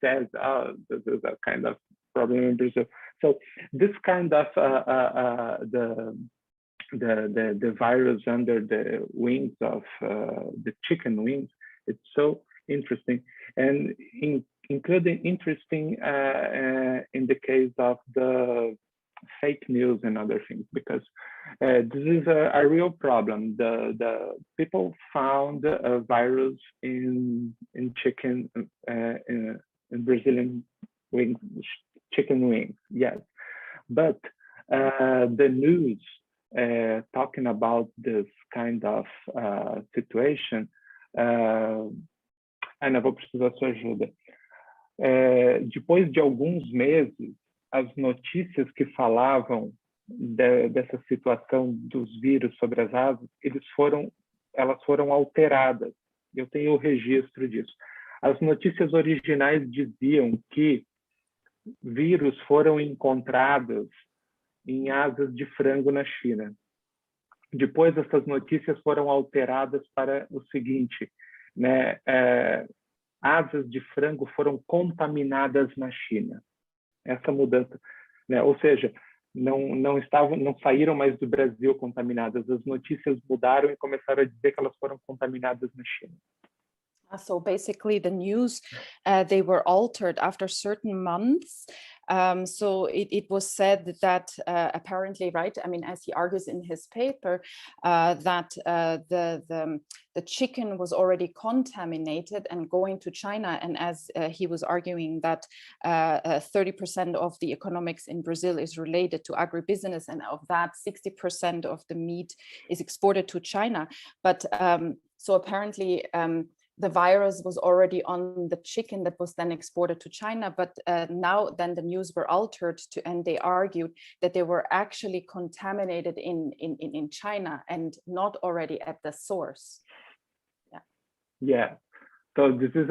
says, "Oh, this is a kind of problem in Brazil." So this kind of the virus under the wings of the chicken wings, it's so interesting, and including interesting in the case of the fake news and other things, because this is a real problem. The people found a virus in chicken, in Brazilian wings, chicken wings, yes, but the news talking about this kind of situation, Ana, vou precisar da sua ajuda. Depois de alguns meses, as notícias que falavam dessa situação dos vírus sobre as aves, elas foram alteradas. Eu tenho o registro disso. As notícias originais diziam que vírus foram encontrados em asas de frango na China. Depois, essas notícias foram alteradas para o seguinte, né? Asas de frango foram contaminadas na China. Essa mudança, né? Ou seja, não saíram mais do Brasil contaminadas. As notícias mudaram e começaram a dizer que elas foram contaminadas na China. So basically the news, they were altered after certain months. So it was said that apparently, right, I mean, as he argues in his paper, that the chicken was already contaminated and going to China. And as he was arguing that 30% of the economics in Brazil is related to agribusiness, and of that 60% of the meat is exported to China. But so apparently, the virus was already on the chicken that was then exported to China, but now then the news were altered and they argued that they were actually contaminated in China and not already at the source. Yeah. So this is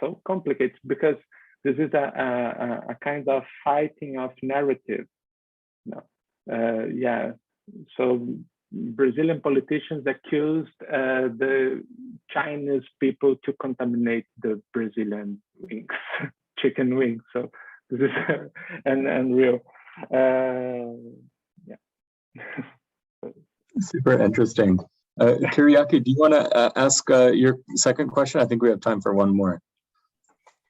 so complicated, because this is a kind of fighting of narrative. No. Yeah. So Brazilian politicians accused the Chinese people to contaminate the Brazilian wings, chicken wings. So this is unreal. Yeah. Super interesting. Kyriaki, do you want to ask your second question? I think we have time for one more.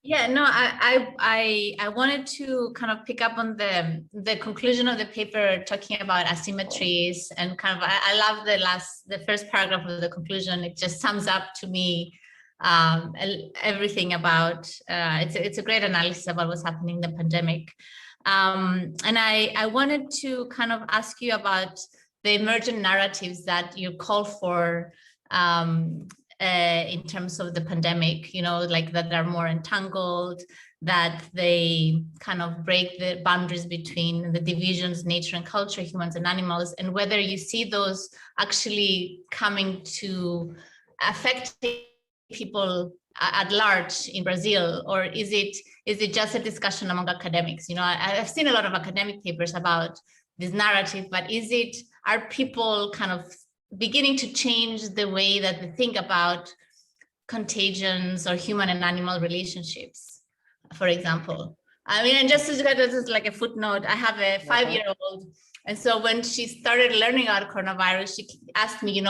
Yeah, no, I wanted to kind of pick up on the conclusion of the paper, talking about asymmetries, and kind of I love the first paragraph of the conclusion. It just sums up to me everything about it's a great analysis about what's happening in the pandemic. And I wanted to kind of ask you about the emergent narratives that you call for in terms of the pandemic, you know, like that they're more entangled, that they kind of break the boundaries between the divisions, nature and culture, humans and animals, and whether you see those actually coming to affect people at large in Brazil, or is it just a discussion among academics? You know, I've seen a lot of academic papers about this narrative, but are people kind of beginning to change the way that they think about contagions or human and animal relationships, for example? I mean, and just to this is like a footnote, I have a 5-year-old. And so when she started learning about coronavirus, she asked me,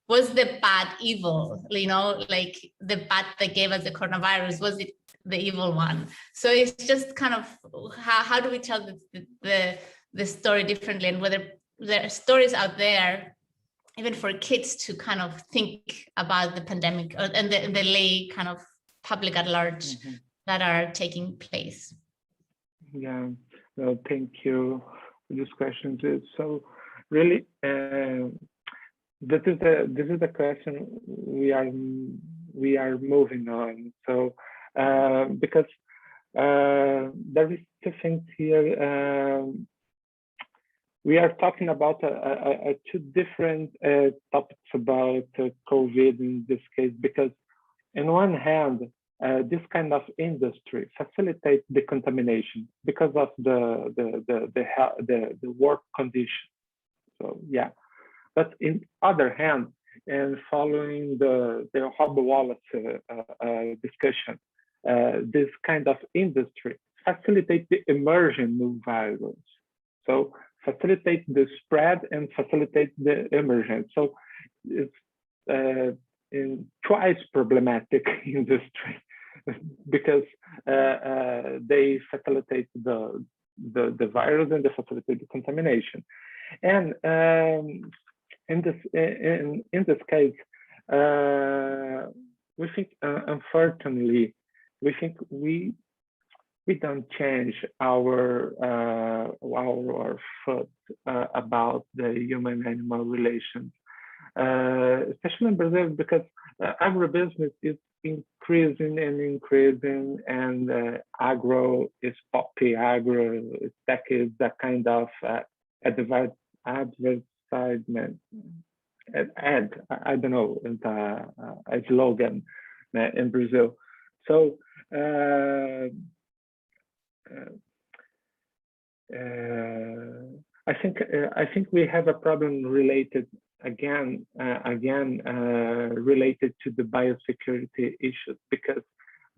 was the bat evil? Like the bat that gave us the coronavirus, was it the evil one? So it's just kind of how do we tell the story differently, and whether there are stories out there, even for kids, to kind of think about the pandemic and the lay kind of public at large that are taking place. Yeah, well, thank you for this question. So really, this is the question we are moving on. So because there is two things here. We are talking about two different topics about COVID in this case, because on one hand, this kind of industry facilitates the contamination because of the work conditions. So yeah, but in other hand, and following the Rob Wallace discussion, this kind of industry facilitates the immersion of virus. So facilitate the spread and facilitate the immersion. So it's in twice problematic industry because they facilitate the virus and they facilitate the contamination. And in this case, we think unfortunately we don't change our thought about the human-animal relations, especially in Brazil, because agribusiness is increasing, and agro is poppy, agro tech is that kind of advertisement, ad, I don't know, a slogan in Brazil. So I think we have a problem related related to the biosecurity issues, because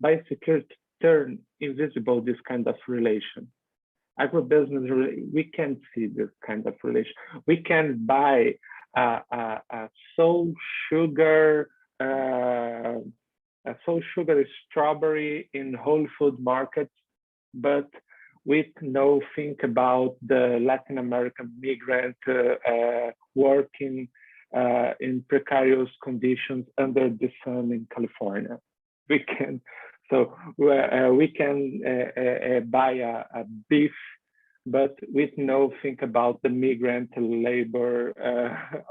biosecurity turn invisible this kind of relation. Agribusiness, we can see this kind of relation. We can buy a soul sugar strawberry in Whole Food markets, but with no think about the Latin American migrant working in precarious conditions under the sun in California. We can buy a beef, but with no think about the migrant labor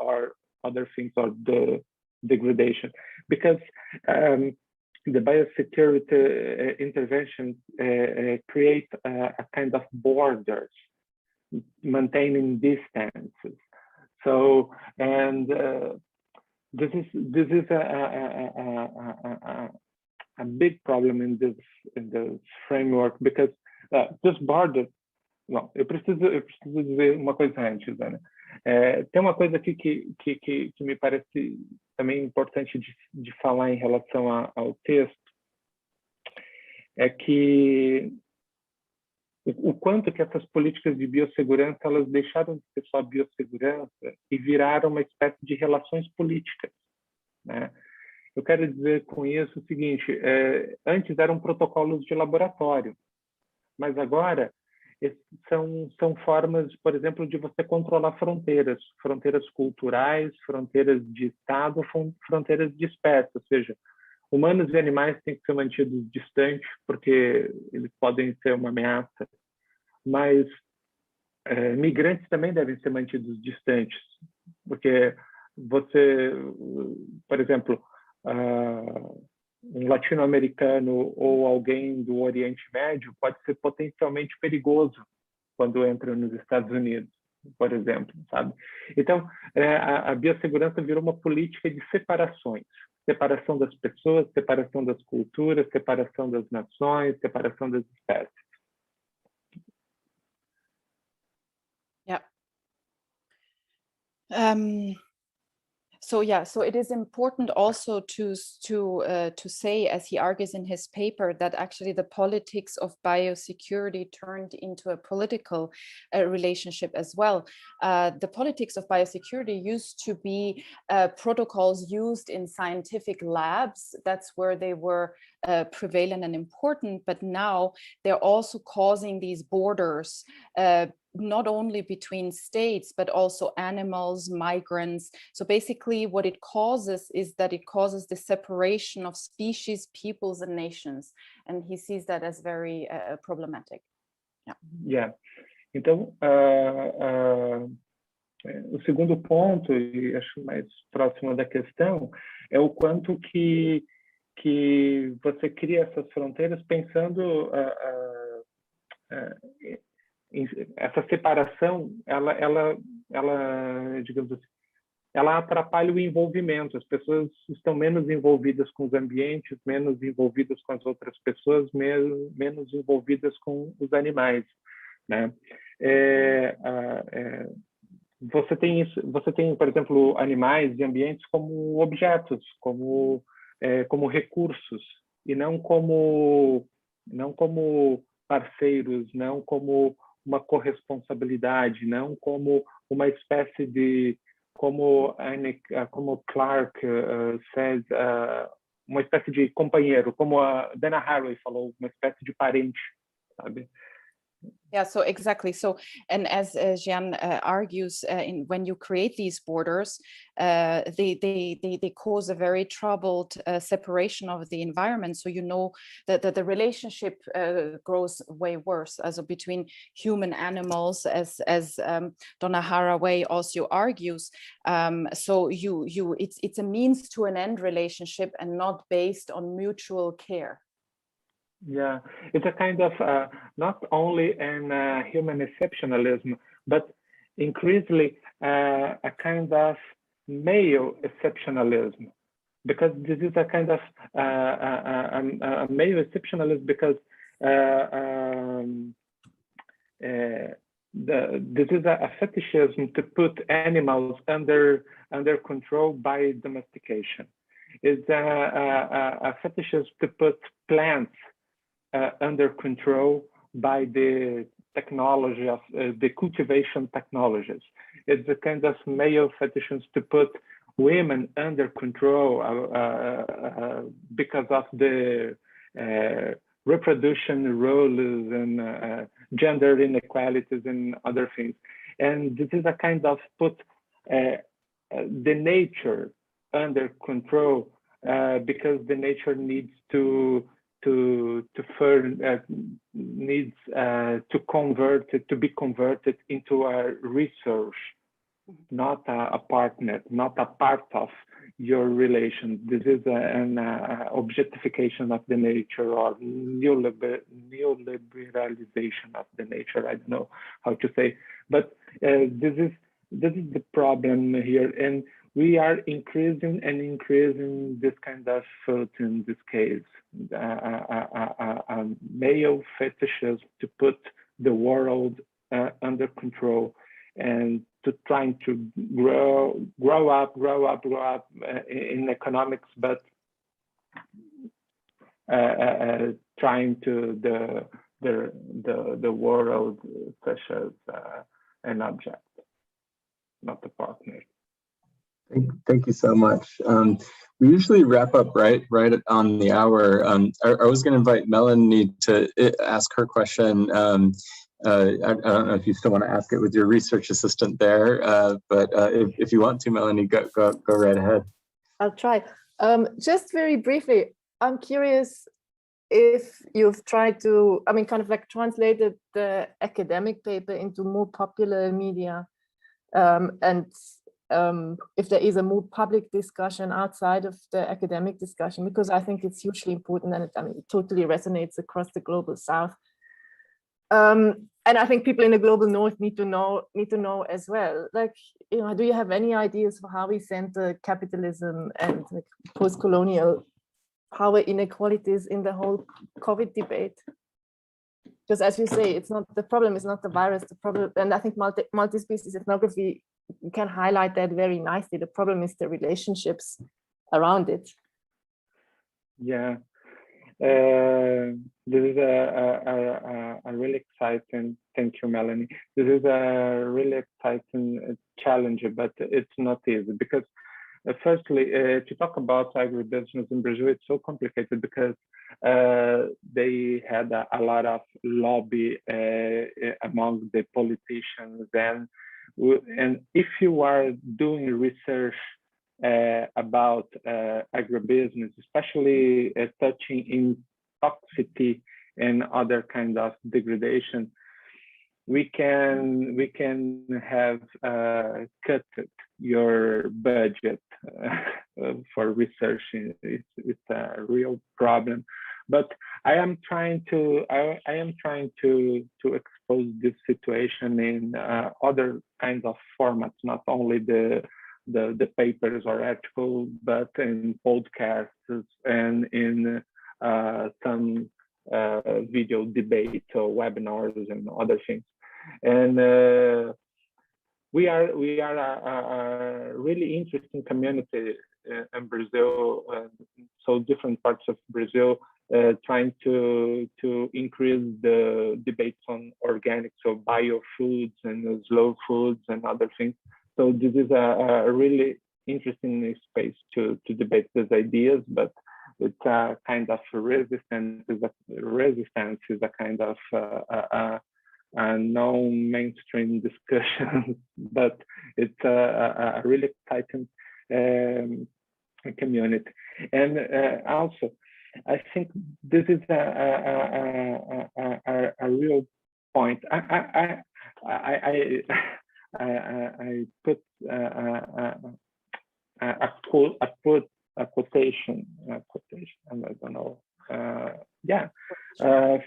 or other things, or the degradation, because the biosecurity interventions create a kind of borders, maintaining distances. So, and this is a big problem in this framework, because this border. Não, eu preciso dizer uma coisa antes, Ana. Tem uma coisa aqui que me parece também importante de falar em relação ao texto, é que o quanto que essas políticas de biossegurança, elas deixaram de ser só biossegurança e viraram uma espécie de relações políticas, né? Eu quero dizer com isso o seguinte, antes eram protocolos de laboratório, mas agora são formas, por exemplo, de você controlar fronteiras culturais, fronteiras de Estado, fronteiras de espécie, ou seja, humanos e animais têm que ser mantidos distantes, porque eles podem ser uma ameaça, mas migrantes também devem ser mantidos distantes, porque você, por exemplo, um latino-americano ou alguém do Oriente Médio pode ser potencialmente perigoso quando entra nos Estados Unidos, por exemplo, sabe? Então, a biossegurança virou uma política de separações, separação das pessoas, separação das culturas, separação das nações, separação das espécies. So yeah, so it is important also to say, as he argues in his paper, that actually the politics of biosecurity turned into a political relationship as well. The politics of biosecurity used to be protocols used in scientific labs. That's where they were prevalent and important, but now they're also causing these borders, not only between states, but also animals, migrants. So basically what it causes is that it causes the separation of species, peoples, and nations. And he sees that as very problematic. Yeah. Então, o segundo ponto, e acho mais próximo da questão, é o quanto que você cria essas fronteiras pensando essa separação, ela, digamos assim, ela atrapalha o envolvimento. As pessoas estão menos envolvidas com os ambientes, menos envolvidas com as outras pessoas, menos envolvidas com os animais, né? Você tem, por exemplo, animais e ambientes como objetos, como recursos, e não como parceiros, não como uma corresponsabilidade, não como uma espécie de, como Clark says, uma espécie de companheiro, como a Dana Haraway falou, uma espécie de parente, sabe? Yeah, so exactly. So, and as Jean argues, when you create these borders, they cause a very troubled separation of the environment. So you know that the relationship grows way worse, also between human animals, as Donna Haraway also argues. So it's a means to an end relationship and not based on mutual care. Yeah, it's a kind of not only an human exceptionalism, but increasingly a kind of male exceptionalism, because this is a kind of a male exceptionalism because this is a fetishism to put animals under control by domestication. It's a fetishism to put plants under control by the technology of the cultivation technologies. It's a kind of male fetishism to put women under control because of the reproduction roles and gender inequalities and other things. And this is a kind of put the nature under control because the nature needs to be converted into a resource, not a partner, not a part of your relation. This is an objectification of the nature, or neoliberalization of the nature. I don't know how to say, but this is the problem here, and we are increasing this kind of thought in this case, male fetishes to put the world under control and to trying to grow up in economics, but trying to the world such as an object, not a partner. Thank you so much. We usually wrap up right on the hour. I was going to invite Melanie to ask her question. I don't know if you still want to ask it with your research assistant there, but if you want to, Melanie, go right ahead. I'll try. Just very briefly, I'm curious if you've tried to, kind of like translated the academic paper into more popular media, and if there is a more public discussion outside of the academic discussion, because I think it's hugely important, and it totally resonates across the global South. And I think people in the global North need to know as well. Like, do you have any ideas for how we center capitalism and like post-colonial power inequalities in the whole COVID debate? Because as you say, it's not the problem is not the virus. The problem, and I think multi-species ethnography can highlight that very nicely. The problem is the relationships around it. Yeah, this is a really exciting. Thank you, Melanie. This is a really exciting challenge, but it's not easy because, firstly, to talk about agribusiness in Brazil, it's so complicated because they had a lot of lobby among the politicians, and if you are doing research about agribusiness, especially touching in toxicity and other kinds of degradation, we can have cut your budget for research. It's a real problem. But I am trying to expose this situation in other kinds of formats, not only the papers or articles, but in podcasts and in some video debates or webinars and other things. And we are a really interesting community in Brazil, so different parts of Brazil, trying to increase the debates on organic, so biofoods and slow foods and other things. So this is a really interesting space to debate these ideas, but it's a kind of resistance. Resistance is a kind of a non-mainstream discussion, but it's a really exciting community. And also, I think this is a real point. I put a quotation, I don't know.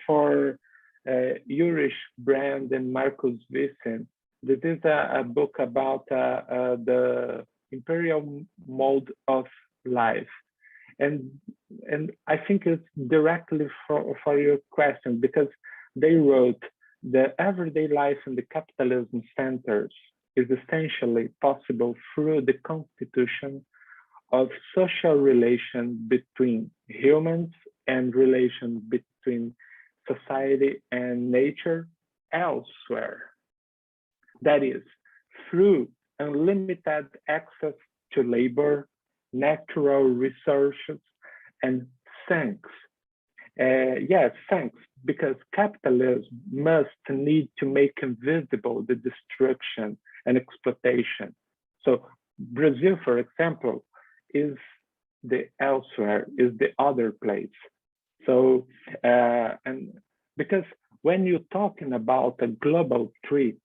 For Ulrich Brand and Marcus Wissen. This is a book about the imperial mode of life. And I think it's directly for your question, because they wrote, the everyday life in the capitalism centers is essentially possible through the constitution of social relation between humans and relation between society and nature elsewhere. That is, through unlimited access to labor, natural resources, and thanks. Thanks, because capitalism must need to make invisible the destruction and exploitation. So Brazil, for example, is the elsewhere, is the other place. So, and because when you're talking about a global threat,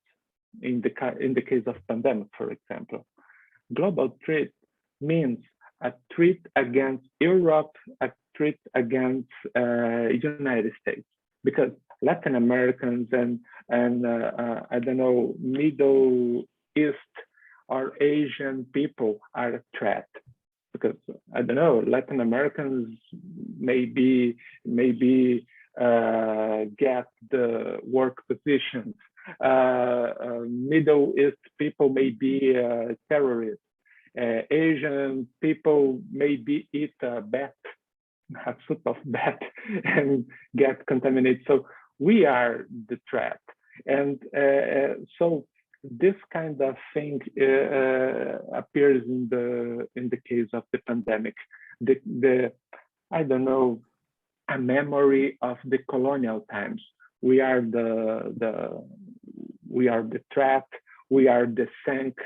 in the case of pandemic, for example, global threat means a threat against Europe, a threat against United States, because Latin Americans and I don't know, Middle East or Asian people are a threat. Because I don't know, Latin Americans maybe get the work positions. Middle East people may be terrorists. Asian people maybe eat a bat, a soup of bat, and get contaminated. So we are the threat, and so this kind of thing appears in the case of the pandemic. The I don't know, a memory of the colonial times. We are the threat. We are the sink.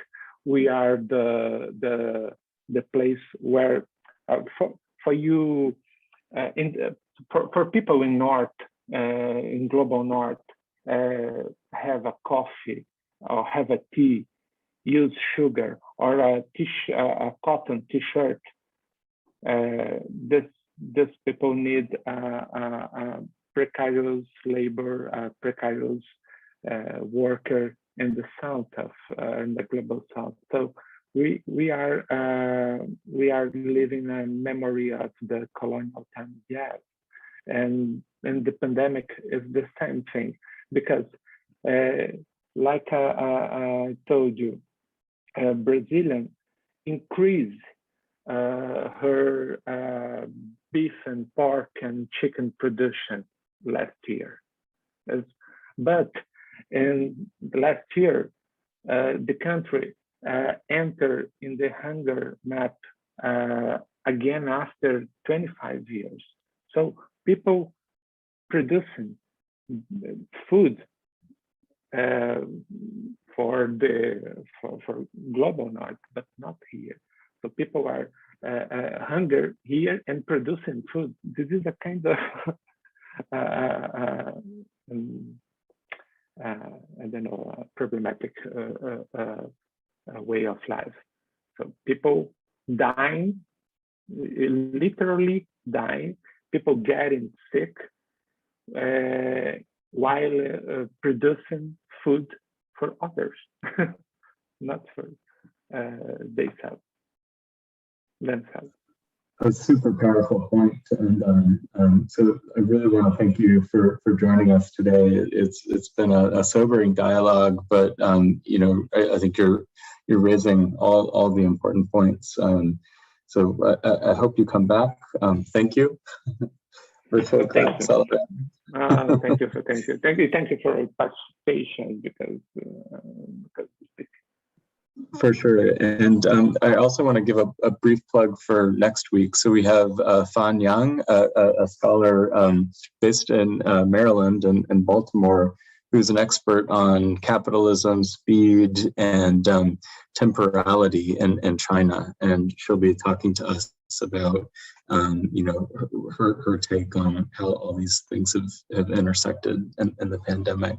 We are the place where for you for people in North in global North have a coffee or have a tea, use sugar or a cotton t-shirt. This people need precarious labor, precarious worker in the south of in the global south. So we are living a memory of the colonial times, yes, And the pandemic is the same thing, because like I told you, Brazilian increased her beef and pork and chicken production last year. But in the last year, the country entered in the hunger map again after 25 years. So people producing food for global north, but not here. So people are hunger here and producing food. This is a kind of I don't know, problematic way of life. So people dying, literally dying, people getting sick while producing food for others, not for themselves. A super powerful point, and so I really want to thank you for joining us today. It's been a sobering dialogue, but you know, I think you're raising all the important points. So I hope you come back. Thank you. Virtual clap celebrate. Thank you for your participation, because for sure. And I also want to give a brief plug for next week. So we have Fan Yang, a scholar based in Maryland and Baltimore, who's an expert on capitalism, speed, and temporality in China. And she'll be talking to us about you know, her take on how all these things have intersected in the pandemic.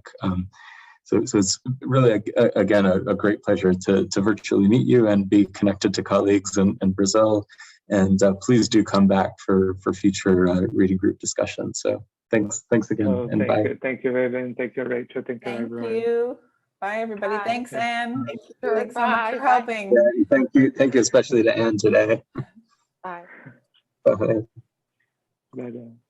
So it's really, again, a great pleasure to virtually meet you and be connected to colleagues in Brazil. And please do come back for future reading group discussions. So thanks again, and bye. Thank you, Evan. Thank you, Rachel. Thank you, everyone. Thank you. Bye, everybody. Bye. Thanks, Anne. Sure. Thanks so much for Bye. helping. Yeah, thank you especially to Anne today. Bye. Bye. Bye-bye.